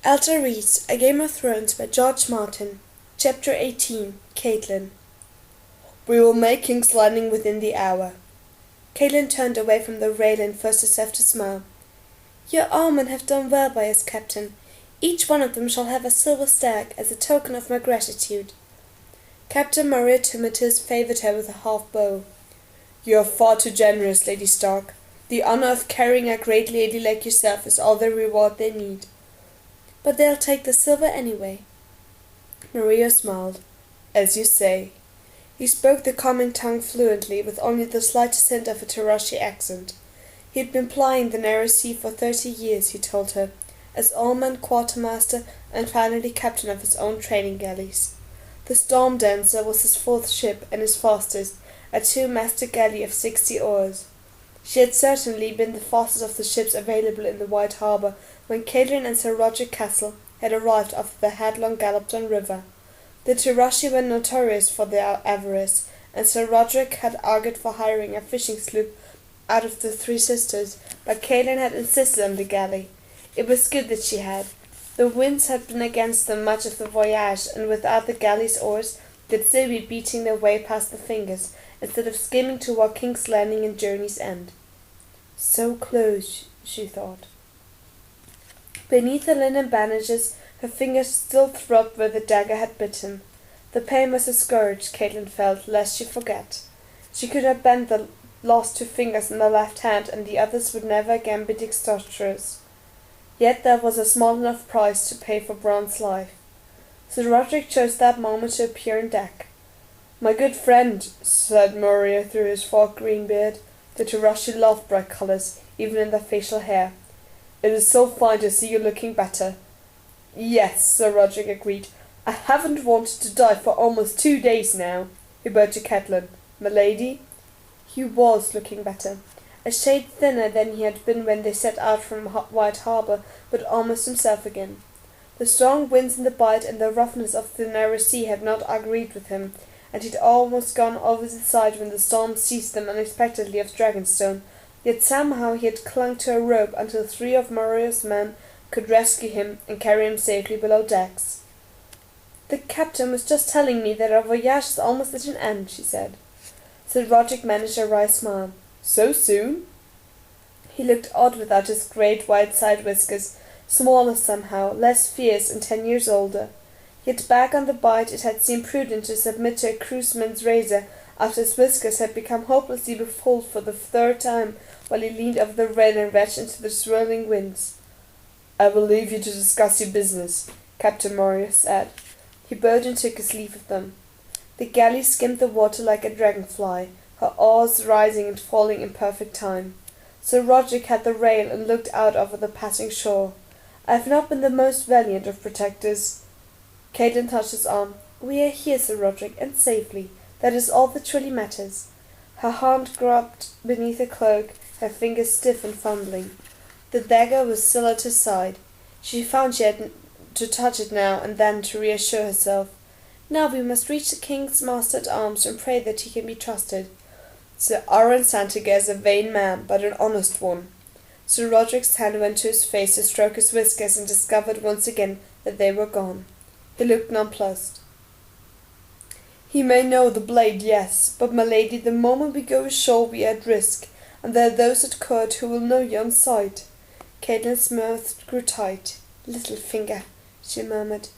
Elza reads A Game of Thrones by George Martin. Chapter 18. Catelyn. We will make King's Landing within the hour. Catelyn turned away from the rail and forced herself to smile. Your armen have done well by us, Captain. Each one of them shall have a silver stag as a token of my gratitude. Captain Maria Timotous favoured her with a half-bow. You are far too generous, Lady Stark. The honour of carrying a great lady like yourself is all the reward they need. But they'll take the silver anyway. Maria smiled. As you say. He spoke the common tongue fluently, with only the slightest hint of a Tarashi accent. He had been plying the narrow sea for 30 years, he told her, as oarman, quartermaster, and finally captain of his own trading galleys. The Storm Dancer was his fourth ship and his fastest, a two-masted galley of 60 oars. She had certainly been the fastest of the ships available in the wide harbour when Catelyn and Sir Roger Castle had arrived after the headlong gallop down river. The Tirashi were notorious for their avarice, and Sir Roderick had argued for hiring a fishing sloop out of the Three Sisters, but Catelyn had insisted on the galley. It was good that she had. The winds had been against them much of the voyage, and without the galley's oars they'd still be beating their way past the fingers, instead of skimming toward King's Landing and Journey's End. So close, she thought. Beneath the linen bandages, her fingers still throbbed where the dagger had bitten. The pain was a scourge, Catelyn felt, lest she forget. She could not bend the lost two fingers in the left hand, and the others would never again be dexterous. Yet there was a small enough price to pay for Bronn's life. Sir Roderick chose that moment to appear on deck. My good friend, said Maria through his forked green beard. The Tirashi loved bright colours, even in their facial hair. It is so fine to see you looking better. Yes, Sir Roderick agreed. I haven't wanted to die for almost 2 days now. He bowed to Catelyn. My lady? He was looking better. A shade thinner than he had been when they set out from White Harbour, but almost himself again. The strong winds in the bight and the roughness of the narrow sea had not agreed with him, and he'd almost gone over the side when the storm seized them unexpectedly off Dragonstone. Yet somehow he had clung to a rope until 3 of Maria's men could rescue him and carry him safely below decks. The captain was just telling me that our voyage is almost at an end, she said. Sir Roderick managed a wry smile. So soon? He looked odd without his great white side whiskers, smaller somehow, less fierce, and 10 years older. Yet back on the bight it had seemed prudent to submit to a cruiseman's razor after his whiskers had become hopelessly befuddled for the 3rd time while he leaned over the rail and retched into the swirling winds. I will leave you to discuss your business, Captain Maria said. He bowed and took his leave of them. The galley skimmed the water like a dragonfly, her oars rising and falling in perfect time. Sir Roderick had the rail and looked out over the passing shore. I have not been the most valiant of protectors. Catelyn touched his arm. We are here, Sir Roderick, and safely. That is all that truly matters. Her hand groped beneath her cloak, her fingers stiff and fumbling. The dagger was still at her side. She found she had to touch it now and then to reassure herself. Now we must reach the king's master-at-arms and pray that he can be trusted. Sir Aaron Santiger is a vain man, but an honest one. Sir Roderick's hand went to his face to stroke his whiskers and discovered once again that they were gone. He looked nonplussed. He may know the blade, yes, but my lady, the moment we go ashore we are at risk, and there are those at court who will know you on sight. Catelyn's mouth grew tight. Little finger, she murmured.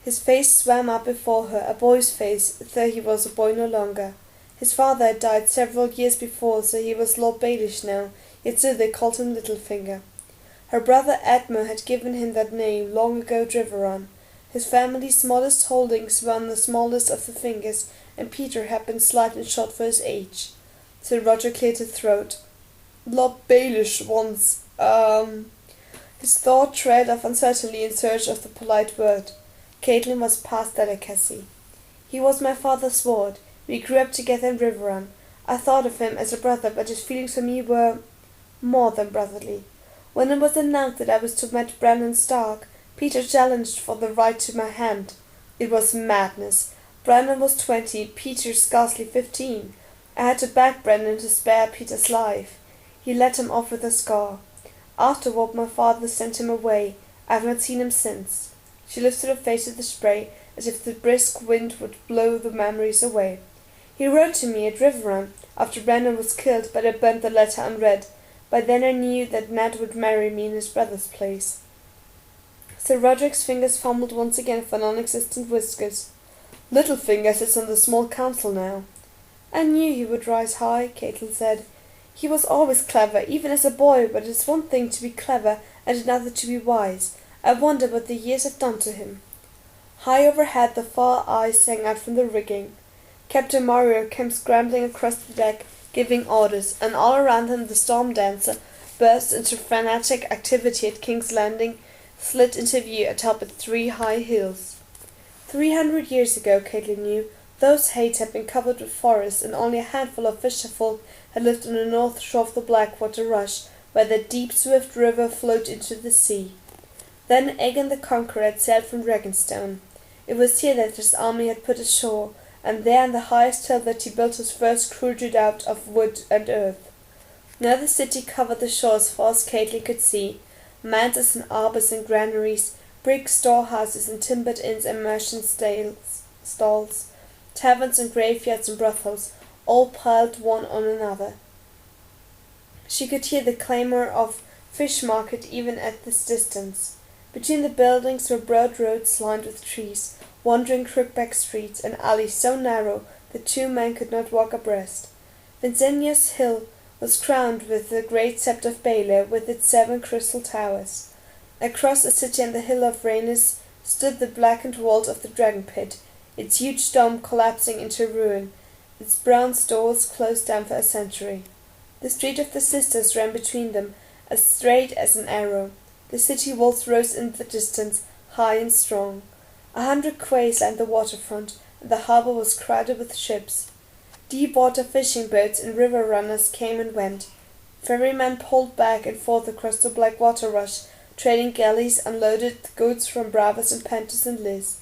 His face swam up before her, a boy's face, though he was a boy no longer. His father had died several years before, so he was Lord Baelish now, yet still they called him Littlefinger. Her brother Edmure had given him that name long ago at Riverrun. His family's smallest holdings were on the smallest of the fingers, and Peter had been slight and short for his age. Sir Roger cleared his throat. Lord Baelish once, His thought trailed off uncertainly in search of the polite word. Catelyn was past delicacy. He was my father's ward. We grew up together in Riverrun. I thought of him as a brother, but his feelings for me were more than brotherly. When it was announced that I was to meet Brandon Stark, Peter challenged for the right to my hand. It was madness. Brandon was 20, Peter scarcely 15. I had to back Brandon to spare Peter's life. He let him off with a scar. Afterward my father sent him away. I have not seen him since." She lifted her face to the spray, as if the brisk wind would blow the memories away. "He wrote to me at Riverrun after Brendan was killed, but I burnt the letter unread. By then I knew that Ned would marry me in his brother's place." Sir Roderick's fingers fumbled once again for non-existent whiskers. "Littlefinger sits on the small council now." "I knew he would rise high," Catelyn said. "He was always clever, even as a boy, but it is one thing to be clever and another to be wise. I wonder what the years have done to him." High overhead the far eyes sang out from the rigging. Captain Mario came scrambling across the deck, giving orders, and all around him the storm dancer burst into frenetic activity at King's Landing, slid into view atop its 3 high hills. 300 years ago, Catelyn knew, those heights had been covered with forest, and only a handful of fisherfolk had lived on the north shore of the Blackwater Rush, where the deep, swift river flowed into the sea. Then Aegon the Conqueror had sailed from Dragonstone. It was here that his army had put ashore, and there on the highest hill that he built his first cruel redoubt of wood and earth. Now the city covered the shore as far as Catelyn could see, manses and arbours and granaries, brick storehouses and timbered inns and merchants' stalls, taverns and graveyards and brothels, all piled one on another. She could hear the clamour of fish market even at this distance. Between the buildings were broad roads lined with trees, wandering crookback streets, and alleys so narrow that 2 men could not walk abreast. Vincenius Hill was crowned with the great sept of Baelor, with its 7 crystal towers. Across the city and the hill of Rhaenys stood the blackened walls of the Dragon Pit, its huge dome collapsing into ruin, its bronze doors closed down for a century. The street of the Sisters ran between them, as straight as an arrow. The city walls rose in the distance, high and strong. 100 quays lined the waterfront, and the harbour was crowded with ships. Deep-water fishing boats and river runners came and went. Ferrymen pulled back and forth across the Blackwater Rush, trading galleys unloaded goods from Bravos and Pentos and Liz.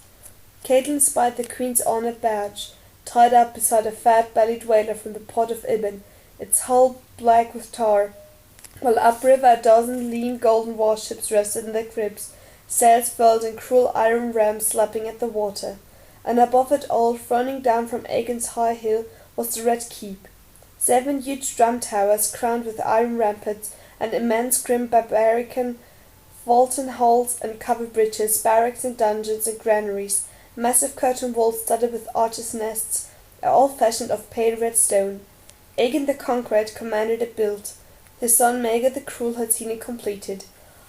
Catelyn spied the Queen's honoured barge, tied up beside a fat-bellied whaler from the port of Ibben, its hull black with tar, while upriver a dozen lean golden warships rested in their cribs, sails furled and cruel iron rams lapping at the water. And above it all, frowning down from Aegon's high hill, was the Red Keep. 7 huge drum towers crowned with iron ramparts, and immense grim barbarican vaulted halls and covered bridges, barracks and dungeons and granaries, massive curtain walls studded with archers' nests, all fashioned of pale red stone. Aegon the Conqueror had commanded it built. His son Maegor the Cruel had seen it completed.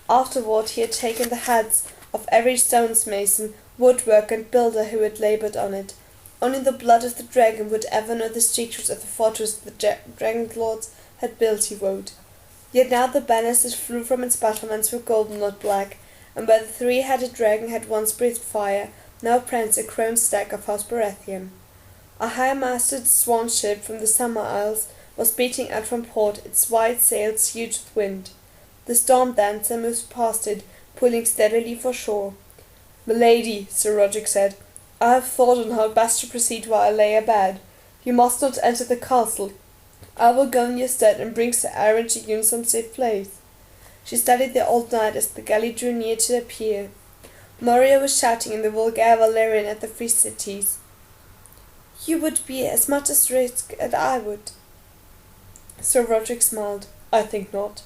Afterward he had taken the heads of every stonesmason, woodworker and builder who had laboured on it. Only the blood of the dragon would ever know the secrets of the fortress the dragon lords had built, he wrote. Yet now the banners that flew from its battlements were golden, not black, and where the 3-headed dragon had once breathed fire, now pranced a crowned stag of House Baratheon. A high-masted swan ship from the Summer Isles was beating out from port, its white sails huge with wind. The storm dancer moved past it, pulling steadily for shore. "Milady," Sir Roderick said, "I have thought on how best to proceed while I lay abed. You must not enter the castle. I will go in your stead and bring Sir Aaron to you in some safe place." She studied the old knight as the galley drew near to the pier. Moria was shouting in the vulgar Valerian at the free cities. "You would be as much at risk as I would." Sir Roderick smiled. "I think not.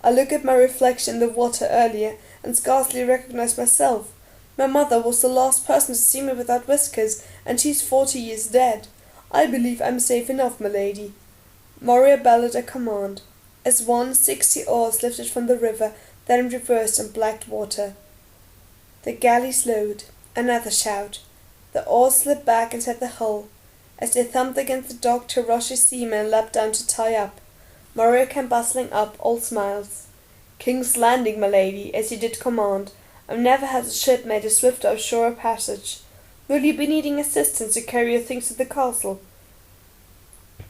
I looked at my reflection in the water earlier, and scarcely recognized myself. My mother was the last person to see me without whiskers, and she's 40 years dead. I believe I'm safe enough, my lady." Moria bellowed a command. As 60 oars lifted from the river, then reversed in black water. The galley slowed. Another shout. The oars slipped back and set the hull. As they thumped against the dock, Tyroshi seamen leapt down to tie up. Moria came bustling up, all smiles. "King's Landing, my lady, as you did command. I've never had a ship made a swifter or surer passage. Will you be needing assistance to carry your things to the castle?"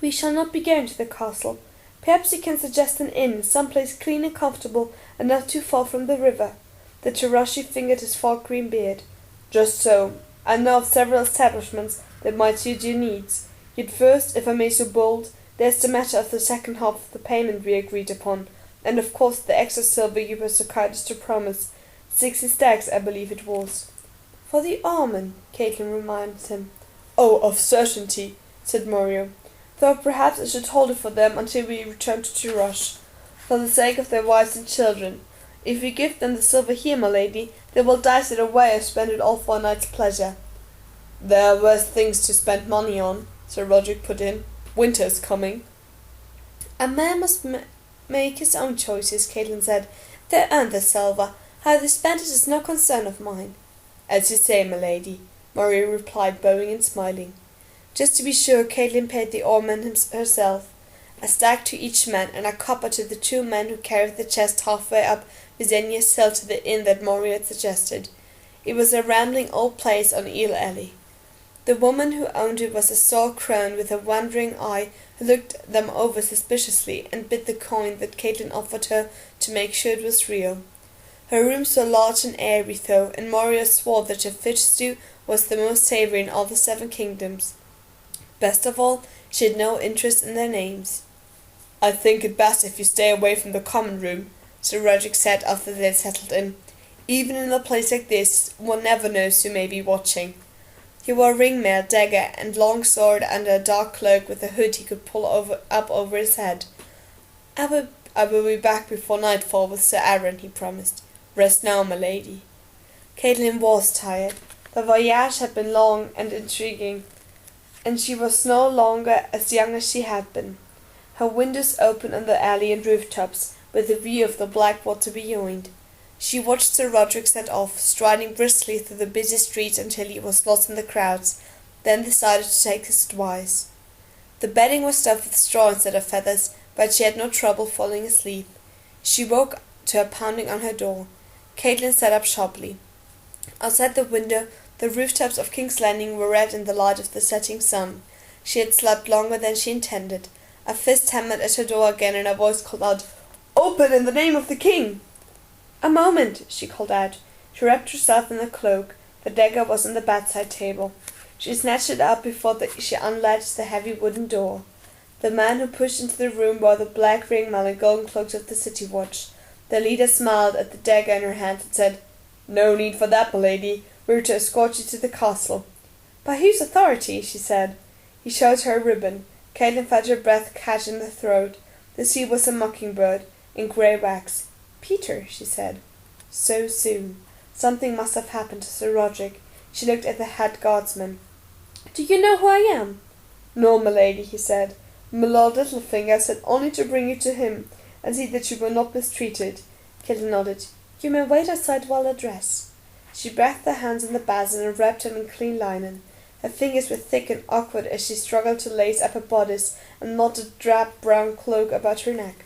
"We shall not be going to the castle. Perhaps you can suggest an inn, some place clean and comfortable, and not too far from the river." The Tyroshi fingered his fog green beard. "Just so. I know of several establishments that might suit your needs. Yet first, if I may so bold, there's the matter of the second half of the payment we agreed upon, and of course the extra silver you were so kind as to promise. 60 stacks, I believe it was. For the omen, Catelyn reminded him. Oh, of certainty, said Morio. Though perhaps I should hold it for them until we return to Tyrosh, for the sake of their wives and children. If we give them the silver here, my lady, they will dice it away or spend it all for a night's pleasure. There are worse things to spend money on, Sir Roderick put in. Winter is coming. A man must make his own choices, Catelyn said. They earned the silver. How they spent it is no concern of mine. As you say, my lady, Maria replied, bowing and smiling. Just to be sure, Catelyn paid the omen herself, a stag to each man, and a copper to the 2 men who carried the chest halfway up Visenia's hill to the inn that Moria had suggested. It was a rambling old place on Eel Alley. The woman who owned it was a sore crone with a wandering eye who looked them over suspiciously and bit the coin that Catelyn offered her to make sure it was real. Her rooms were large and airy, though, and Moria swore that her fish stew was the most savoury in all the 7 kingdoms. Best of all, she had no interest in their names. I think it best if you stay away from the common room, Sir Roderick said after they had settled in. Even in a place like this, one never knows who may be watching. He wore a ringmail, dagger, and long sword under a dark cloak with a hood he could pull up over his head. I will be back before nightfall with Sir Aaron, he promised. Rest now, my lady. Catelyn was tired. The voyage had been long and intriguing, and she was no longer as young as she had been. Her windows opened on the alley and rooftops, with a view of the black water beyond. She watched Sir Roderick set off, striding briskly through the busy streets until he was lost in the crowds, then decided to take his advice. The bedding was stuffed with straw instead of feathers, but she had no trouble falling asleep. She woke to a pounding on her door. Catelyn sat up sharply. Outside the window, the rooftops of King's Landing were red in the light of the setting sun. She had slept longer than she intended. A fist hammered at her door again, and a voice called out, "Open in the name of the king!" "A moment," she called out. She wrapped herself in the cloak. The dagger was on the bedside table. She snatched it up before she unlatched the heavy wooden door. The man who pushed into the room wore the black ringmail and golden cloaks of the city watch. The leader smiled at the dagger in her hand and said, "No need for that, my lady. We are to escort you to the castle." "By whose authority?" she said. He showed her a ribbon. Catelyn felt her breath catch in the throat. The sea was a mockingbird, in grey wax. "Peter," she said. So soon. Something must have happened to Sir Roderick. She looked at the head guardsman. "Do you know who I am?" "No, my lady," he said. "My Lord Littlefinger said only to bring you to him, and see that you were not mistreated." Catelyn nodded. "You may wait outside while I dress." She bathed the hands in the basin and wrapped them in clean linen. Her fingers were thick and awkward as she struggled to lace up her bodice and knot a drab brown cloak about her neck.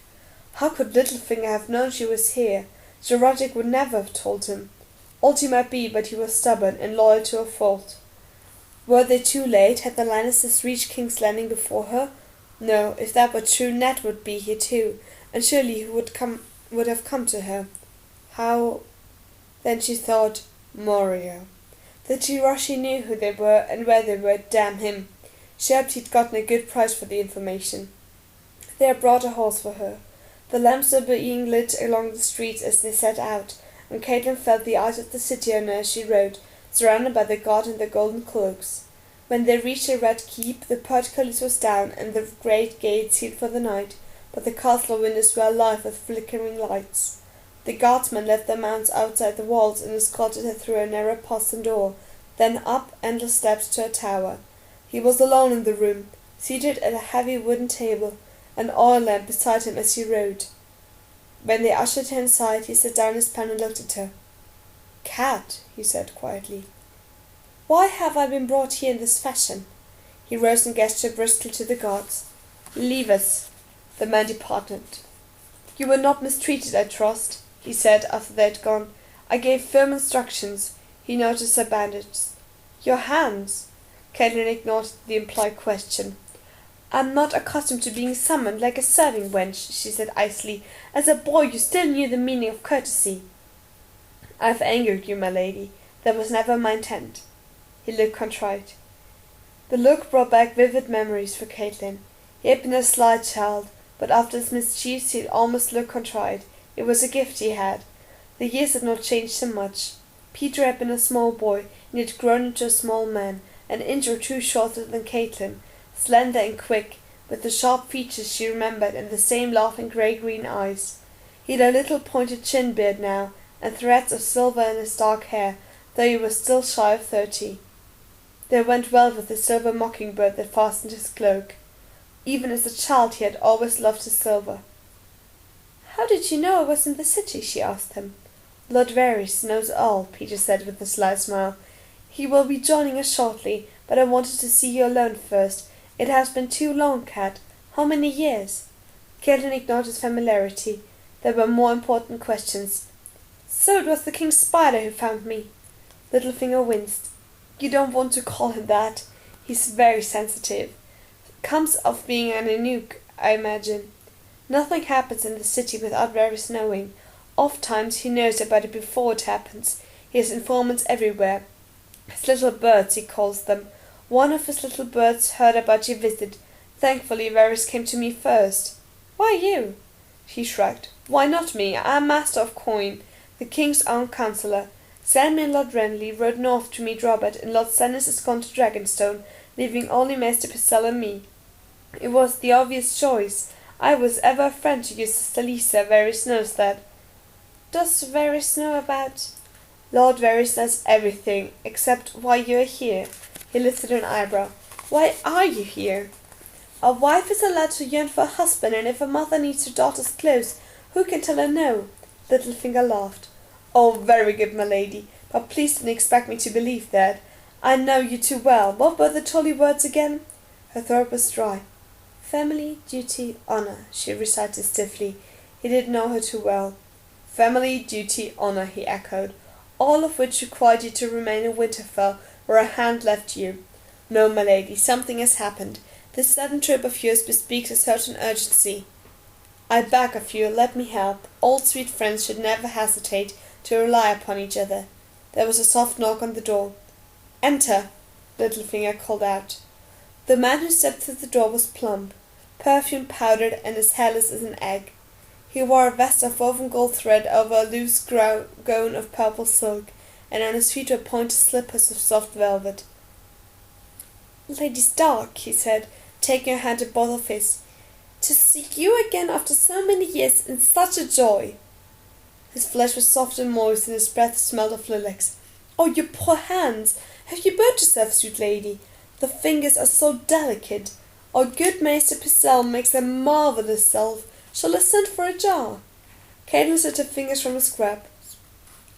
How could Littlefinger have known she was here? Sir Roderick would never have told him. Old he might be, but he was stubborn and loyal to a fault. Were they too late? Had the Lannisters reached King's Landing before her? No, if that were true, Ned would be here too, and surely he would have come to her. How? Then she thought, Morio. The Tyroshi knew who they were and where they were, damn him. She hoped he'd gotten a good price for the information. They had brought a horse for her. The lamps were being lit along the streets as they set out, and Catelyn felt the eyes of the city on her as she rode, surrounded by the guard in their golden cloaks. When they reached the Red Keep, the portcullis was down and the great gate sealed for the night, but the castle windows were alive with flickering lights. The guardsmen left their mounts outside the walls and escorted her through a narrow postern door, then up endless steps to a tower. He was alone in the room, seated at a heavy wooden table, an oil lamp beside him as he rode. When they ushered her inside, he sat down his pen and looked at her. "Cat," he said quietly, "why have I been brought here in this fashion?" He rose and gestured briskly to the guards. "Leave us." The man departed. "You were not mistreated, I trust," he said after they had gone. "I gave firm instructions." He noticed her bandages. "Your hands?" Catelyn ignored the implied question. "I'm not accustomed to being summoned like a serving wench," she said icily. "As a boy you still knew the meaning of courtesy." "I've angered you, my lady. That was never my intent." He looked contrite. The look brought back vivid memories for Catelyn. He had been a sly child, but after his mischiefs he had almost looked contrite. It was a gift he had. The years had not changed him much. Peter had been a small boy, and he had grown into a small man, an inch or two shorter than Catelyn, slender and quick, with the sharp features she remembered and the same laughing grey-green eyes. He had a little pointed chin-beard now, and threads of silver in his dark hair, though he was still shy of 30. They went well with the silver mockingbird that fastened his cloak. Even as a child he had always loved his silver. "How did you know I was in the city?" she asked him. "Lord Varys knows all," Peter said with a sly smile. "He will be joining us shortly, but I wanted to see you alone first. It has been too long, Cat. How many years?" Catelyn ignored his familiarity. There were more important questions. "So it was the King's spider who found me." Littlefinger winced. "You don't want to call him that. He's very sensitive. Comes of being an eunuch, I imagine. Nothing happens in the city without Varys knowing. Oft-times he knows about it before it happens. He has informants everywhere. His little birds, he calls them. One of his little birds heard about your visit. Thankfully Varys came to me first." "Why you?" She shrugged. "Why not me? I am master of coin, the king's own counsellor. Stanley and Lord Renly rode north to meet Robert, and Lord Stannis is gone to Dragonstone, leaving only Maester Pycelle and me. It was the obvious choice. I was ever a friend to your sister Lisa. Varys knows that." "Does Varys know about—" "Lord Varys knows everything, except why you are here." He lifted an eyebrow. "Why are you here?" "A wife is allowed to yearn for a husband, and if a mother needs her daughter's clothes, who can tell her no?" Littlefinger laughed. "Oh, very good, my lady, but please don't expect me to believe that. I know you too well. What were the jolly words again?" Her throat was dry. "Family, duty, honour," she recited stiffly. He didn't know her too well. "Family, duty, honour," he echoed, "all of which required you to remain in Winterfell, where a hand left you. No, my lady, something has happened. This sudden trip of yours bespeaks a certain urgency. I beg of you, let me help. Old sweet friends should never hesitate to rely upon each other." There was a soft knock on the door. "Enter," Littlefinger called out. The man who stepped through the door was plump, perfume-powdered, and as hairless as an egg. He wore a vest of woven gold thread over a loose gown of purple silk, and on his feet were pointed slippers of soft velvet. "Lady Stark," he said, taking her hand in both of his, "to see you again after so many years is such a joy." His flesh was soft and moist, and his breath smelled of lilacs. "Oh, your poor hands! Have you burnt yourself, sweet lady? The fingers are so delicate. Our good Maester Pycelle makes a marvellous salve. Shall I send for a jar?" Catelyn slid her fingers from his grip.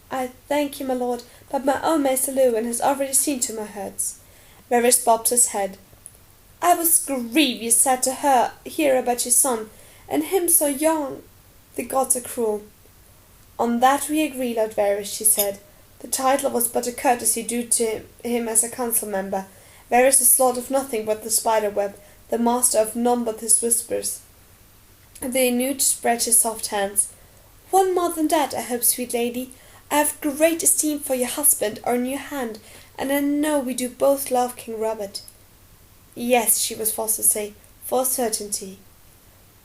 "I thank you, my lord, but my own Maester Lewin has already seen to my hurts." Varys bobbed his head. "I was grievous sad to hear about your son, and him so young. The gods are cruel." "On that we agree, Lord Varys," she said. The title was but a courtesy due to him as a council member. Varys is lord of nothing but the spider-web, the master of none but his whispers. The eunuch spread his soft hands. "One more than that, I hope, sweet lady. I have great esteem for your husband, our new hand, and I know we do both love King Robert." "Yes," she was forced to say, "for certainty."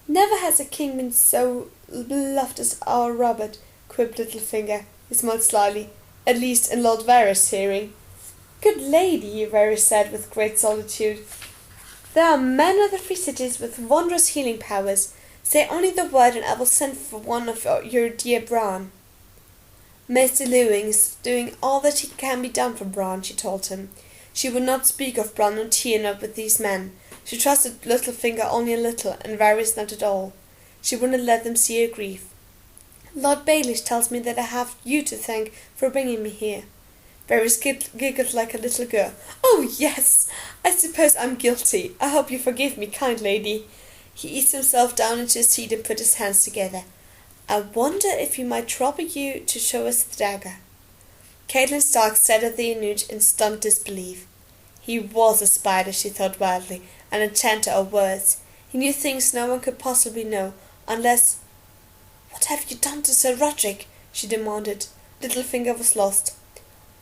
"Never has a king been so beloved as our Robert," quipped Littlefinger. He smiled slyly. "At least in Lord Varys' hearing." "Good lady," Varys said with great solitude, "there are men of the Free Cities with wondrous healing powers. Say only the word and I will send for one of your dear Bran." "Maester Lewin is doing all that can be done for Bran," she told him. She would not speak of Bran or Tyr, not with these men. She trusted Littlefinger only a little, and Varys not at all. She wouldn't let them see her grief. "Lord Baelish tells me that I have you to thank for bringing me here." Varys giggled like a little girl. "Oh, yes! I suppose I'm guilty. I hope you forgive me, kind lady." He eased himself down into his seat and put his hands together. "I wonder if we might trouble you to show us the dagger." Catelyn Stark stared at the eunuch in stunned disbelief. He was a spider, she thought wildly, an enchanter of words. He knew things no one could possibly know, unless— "What have you done to Sir Roderick?" she demanded. Littlefinger was lost.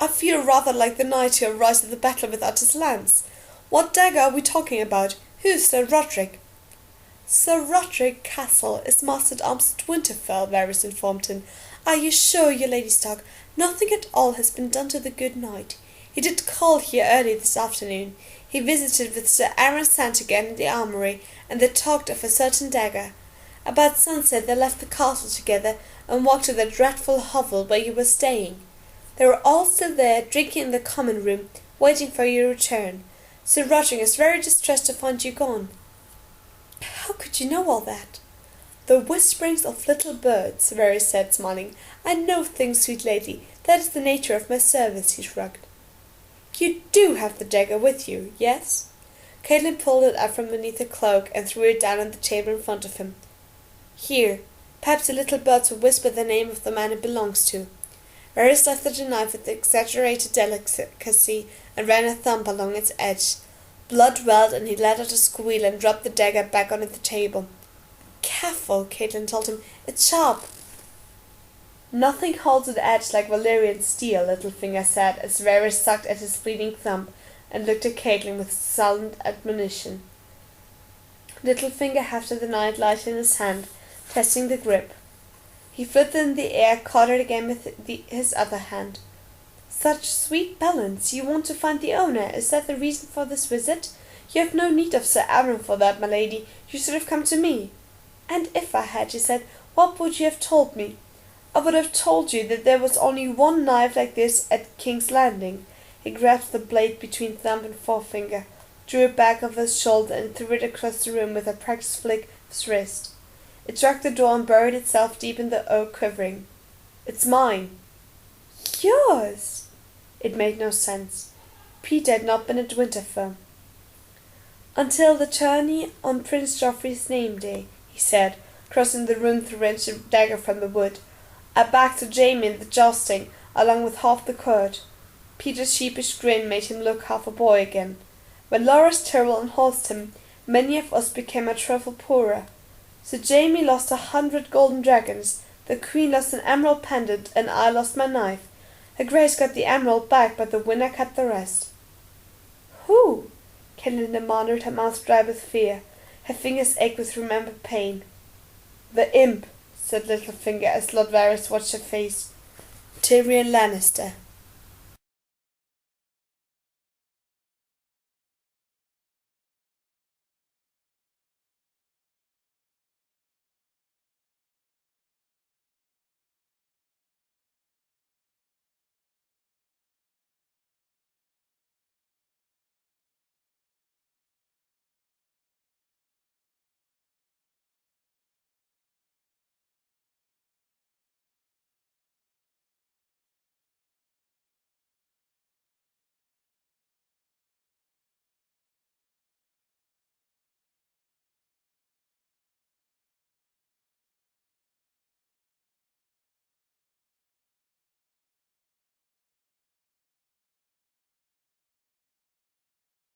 "I feel rather like the knight who arrives at the battle without his lance. What dagger are we talking about? Who is Sir Roderick?" "Sir Roderick Castle is Master-at-Arms at Winterfell," Varys informed him. "Are you sure, your Lady Stark, nothing at all has been done to the good knight? He did call here early this afternoon. He visited with Sir Aaron Sant again in the armoury, and they talked of a certain dagger. About sunset they left the castle together and walked to the dreadful hovel where you were staying. They were all still there, drinking in the common room, waiting for your return. Sir Roderick is very distressed to find you gone." "How could you know all that?" "The whisperings of little birds," Varys said, smiling. "I know things, sweet lady. That is the nature of my service," he shrugged. "You do have the dagger with you, yes?" Catelyn pulled it out from beneath her cloak and threw it down on the table in front of him. "Here, perhaps the little birds will whisper the name of the man it belongs to." Varys lifted the knife with exaggerated delicacy and ran a thumb along its edge. Blood welled, and he let out a squeal and dropped the dagger back onto the table. "Careful," Catelyn told him. "It's sharp." "Nothing holds an edge like Valyrian steel," Littlefinger said, as Varys sucked at his bleeding thumb and looked at Catelyn with sullen admonition. Littlefinger hefted the knife lightly in his hand, testing the grip. He flipped it in the air, caught it again with his other hand. "Such sweet balance! You want to find the owner? Is that the reason for this visit? You have no need of Sir Aaron for that, my lady. You should have come to me." "And if I had," she said, "what would you have told me?" "I would have told you that there was only one knife like this at King's Landing." He grabbed the blade between thumb and forefinger, drew it back over his shoulder, and threw it across the room with a practised flick of his wrist. It struck the door and buried itself deep in the oak, quivering. "It's mine." "Yours?" It made no sense. Peter had not been at Winterfell. "Until the tourney on Prince Joffrey's name day," he said, crossing the room to wrench a dagger from the wood. "I backed Jaime in the jousting, along with half the court." Peter's sheepish grin made him look half a boy again. "When Loras Tyrell unhorsed him, many of us became a trifle poorer. Sir Jaime lost 100 golden dragons, the Queen lost an emerald pendant, and I lost my knife. Her Grace got the emerald back, but the winner kept the rest." "Who?" Catelyn demanded, her mouth dry with fear. Her fingers ached with remembered pain. "The imp," said Littlefinger as Lord Varys watched her face. "Tyrion Lannister."